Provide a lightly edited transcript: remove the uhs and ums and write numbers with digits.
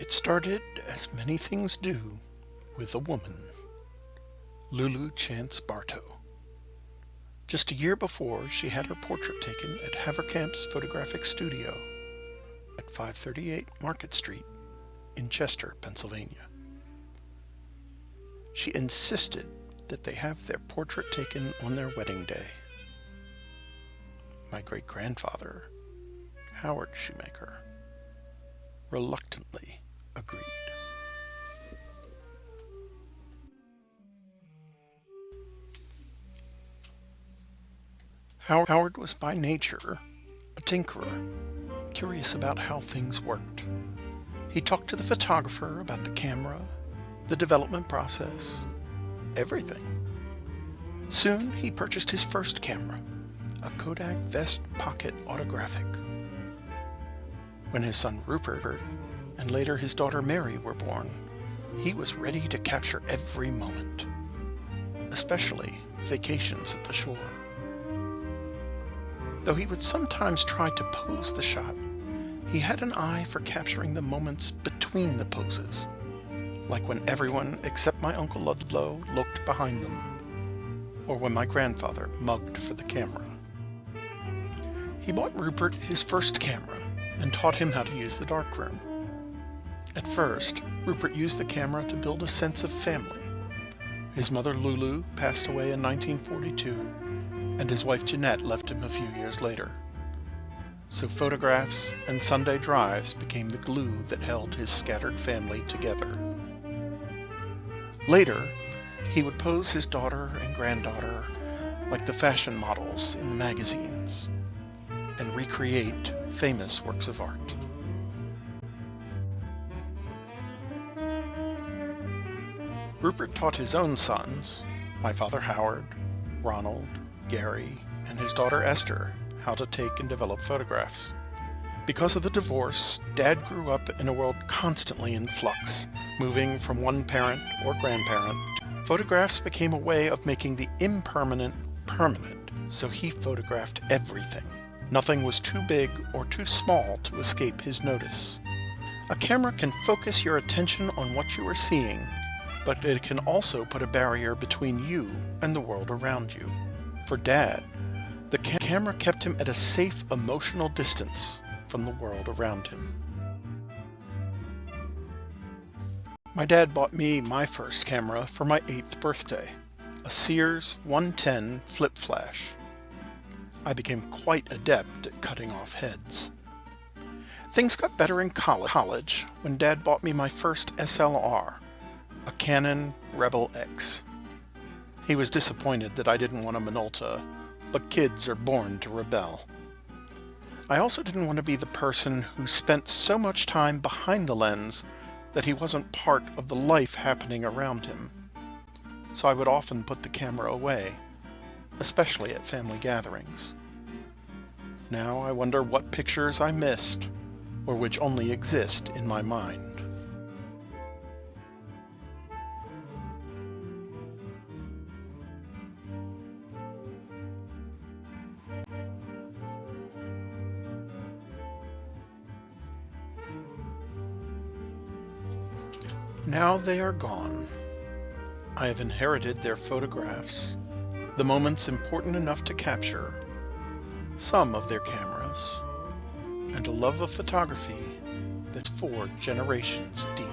It started, as many things do, with a woman, Lulu Chance Bartow. Just a year before, she had her portrait taken at Havercamp's photographic studio at 538 Market Street in Chester, Pennsylvania. She insisted that they have their portrait taken on their wedding day. My great-grandfather, Howard Shoemaker, reluctantly agreed. Howard was by nature a tinkerer, curious about how things worked. He talked to the photographer about the camera, the development process, everything. Soon he purchased his first camera, a Kodak Vest Pocket Autographic. When his son Rupert and later his daughter Mary were born, he was ready to capture every moment, especially vacations at the shore. Though he would sometimes try to pose the shot, he had an eye for capturing the moments between the poses, like when everyone except my Uncle Ludlow looked behind them, or when my grandfather mugged for the camera. He bought Rupert his first camera and taught him how to use the darkroom. At first, Rupert used the camera to build a sense of family. His mother Lulu passed away in 1942, and his wife Jeanette left him a few years later. So photographs and Sunday drives became the glue that held his scattered family together. Later, he would pose his daughter and granddaughter like the fashion models in the magazines and recreate famous works of art. Rupert taught his own sons, my father Howard, Ronald, Gary, and his daughter Esther, how to take and develop photographs. Because of the divorce, Dad grew up in a world constantly in flux, moving from one parent or grandparent. Photographs became a way of making the impermanent permanent, so he photographed everything. Nothing was too big or too small to escape his notice. A camera can focus your attention on what you are seeing, but it can also put a barrier between you and the world around you. For Dad, the camera kept him at a safe emotional distance from the world around him. My dad bought me my first camera for my 8th birthday, a Sears 110 flip flash. I became quite adept at cutting off heads. Things got better in college when Dad bought me my first SLR, a Canon Rebel X. He was disappointed that I didn't want a Minolta, but kids are born to rebel. I also didn't want to be the person who spent so much time behind the lens that he wasn't part of the life happening around him. So I would often put the camera away, especially at family gatherings. Now I wonder what pictures I missed, or which only exist in my mind. Now they are gone. I have inherited their photographs, the moments important enough to capture, some of their cameras, and a love of photography that's 4 generations deep.